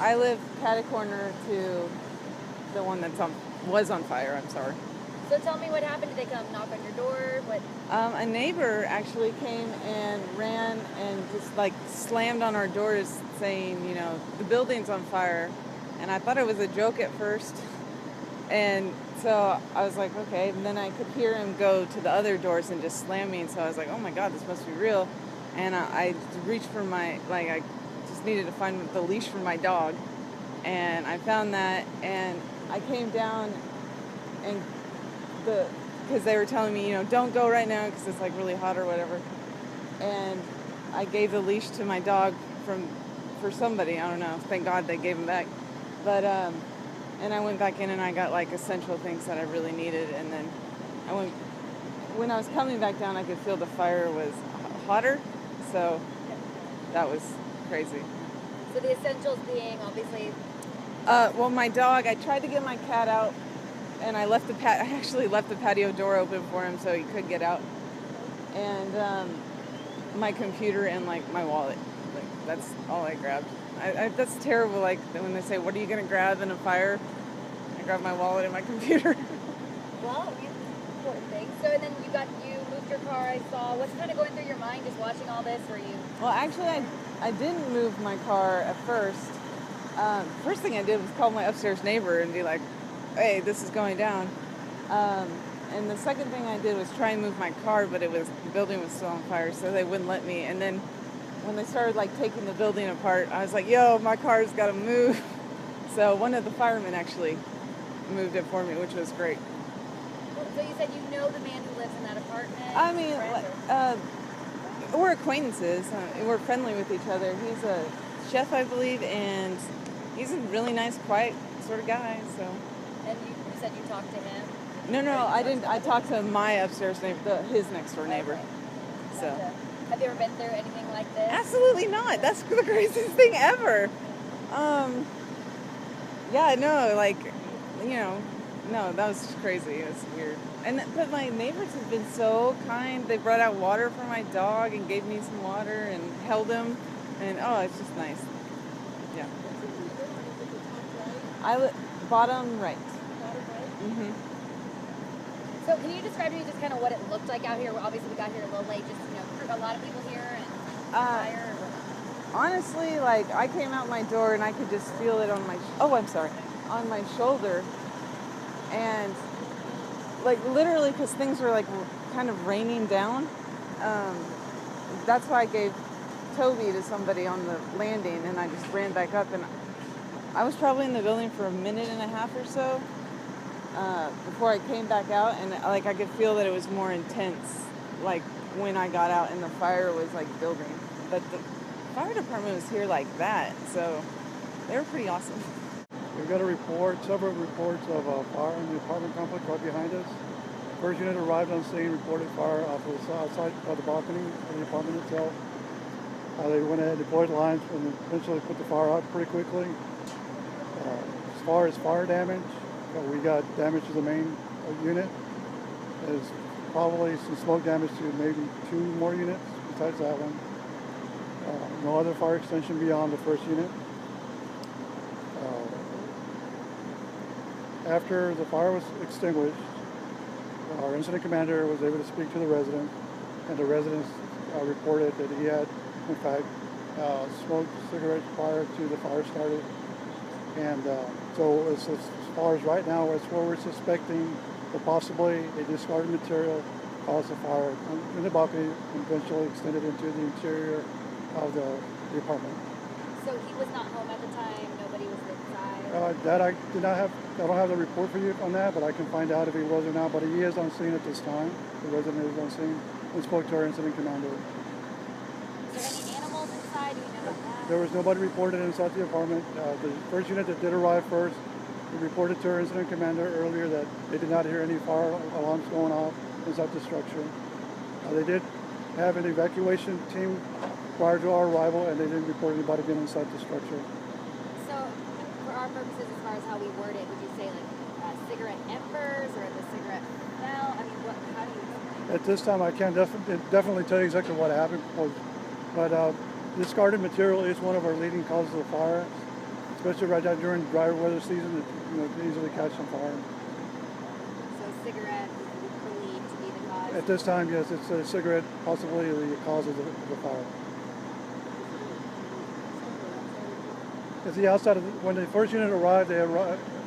I live catty-corner to the one was on fire, I'm sorry. So tell me what happened. Did they come knock on your door? What? A neighbor actually came and ran and just like slammed on our doors saying, the building's on fire. And I thought it was a joke at first. And so I was like, okay. And then I could hear him go to the other doors and just slam me. And so I was like, oh my God, this must be real. And I reached for I just needed to find the leash for my dog. And I found that, and I came down and because they were telling me, don't go right now because it's like really hot or whatever. And I gave the leash to my dog for somebody. I don't know. Thank God they gave him back. But and I went back in and I got like essential things that I really needed. And then when I was coming back down, I could feel the fire was hotter. So that was crazy. So the essentials being obviously. Well, my dog. I tried to get my cat out. And I actually left the patio door open for him so he could get out. And my computer and like my wallet. Like that's all I grabbed. That's terrible. Like when they say, "What are you gonna grab in a fire?" I grabbed my wallet and my computer. Well, important things. So and then you moved your car. I saw. What's kind of going through your mind just watching all this? Were you? Well, actually, I didn't move my car at first. First thing I did was call my upstairs neighbor and be like, hey, this is going down. And the second thing I did was try and move my car, but the building was still on fire, so they wouldn't let me. And then when they started like taking the building apart, I was like, yo, my car's got to move. So one of the firemen actually moved it for me, which was great. So you said you know the man who lives in that apartment? I mean, we're acquaintances. We're friendly with each other. He's a chef, I believe, and he's a really nice, quiet sort of guy, so... And you said you talked to him? No, I didn't. I talked to my upstairs neighbor, his next door neighbor. Okay. So. Have you ever been through anything like this? Absolutely not. That's the craziest thing ever. Yeah, no, no, that was just crazy. It was weird. But my neighbors have been so kind. They brought out water for my dog and gave me some water and held him, and it's just nice. Yeah. Bottom right. Mm-hmm. So can you describe to me just kind of what it looked like out here? Obviously, we got here a little late. Just, a lot of people here and fire. Honestly, I came out my door and I could just feel it on my shoulder. And, literally, because things were, kind of raining down. That's why I gave Toby to somebody on the landing, and I just ran back up, and I was probably in the building for a minute and a half or so before I came back out, and I could feel that it was more intense, when I got out and the fire was building. But the fire department was here like that, so they were pretty awesome. We've got several reports of a fire in the apartment complex right behind us. First unit arrived on scene, reported fire off of the outside of the balcony of the apartment itself. They went ahead, deployed lines, and eventually put the fire out pretty quickly. As far as fire damage, we got damage to the main unit. There's probably some smoke damage to maybe 2 more units besides that one. No other fire extension beyond the first unit. After the fire was extinguished, our incident commander was able to speak to the resident, and the resident reported that he had, in fact, smoked cigarettes prior to the fire started. And so as far as right now, that's where we're suspecting that possibly a discarded material caused the fire in the balcony and eventually extended into the interior of the apartment. So he was not home at the time, nobody was inside? That I don't have the report for you on that, but I can find out if he was or not. But he is on scene at this time. The resident is on scene and spoke to our incident commander. Is there any animals inside? Do you know about that? There was nobody reported inside the apartment. The first unit that did arrive first, we reported to our incident commander earlier that they did not hear any fire alarms going off inside the structure. They did have an evacuation team prior to our arrival, and they didn't report anybody being inside the structure. So, for our purposes, as far as how we word it, would you say cigarette embers or the cigarette smell? I mean, how do you explain it? At this time, I can't definitely tell you exactly what happened, but discarded material is one of our leading causes of fire. especially right now during dry weather season, it, can easily catch on fire. So cigarette is believed to be the cause? At this time, yes, it's a cigarette, possibly the cause of the fire. It's the outside of when the first unit arrived, they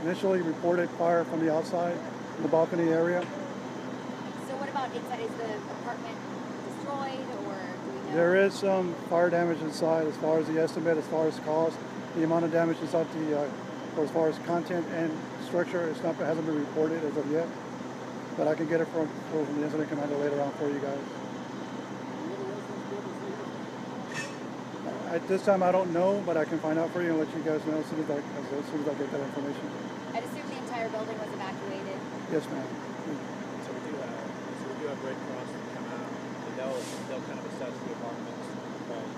initially reported fire from the outside, in the balcony area. So what about inside? Is the apartment destroyed, or do we know? There is some fire damage inside as far as the estimate, as far as cost. The amount of damage inside as far as content and structure, hasn't been reported as of yet. But I can get it from the incident commander later on for you guys. At this time, I don't know, but I can find out for you and let you guys know as soon as I get that information. I'd assume the entire building was evacuated. Yes, ma'am. So we do have Red Cross that come out, and they'll kind of assess the apartments,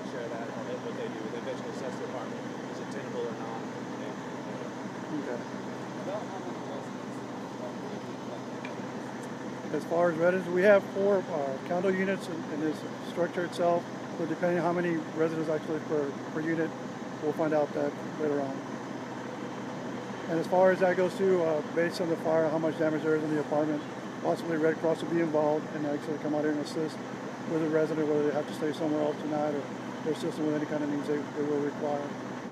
share that. What they do, they basically assess the apartment, is it tenable or not. Okay. As far as residents, we have 4 condo units in this structure itself. So depending on how many residents actually per unit, we'll find out that later on. And as far as that goes to, based on the fire, how much damage there is in the apartment, possibly Red Cross will be involved and actually come out here and assist with the resident, whether they have to stay somewhere else tonight or assist them with any kind of needs they will require.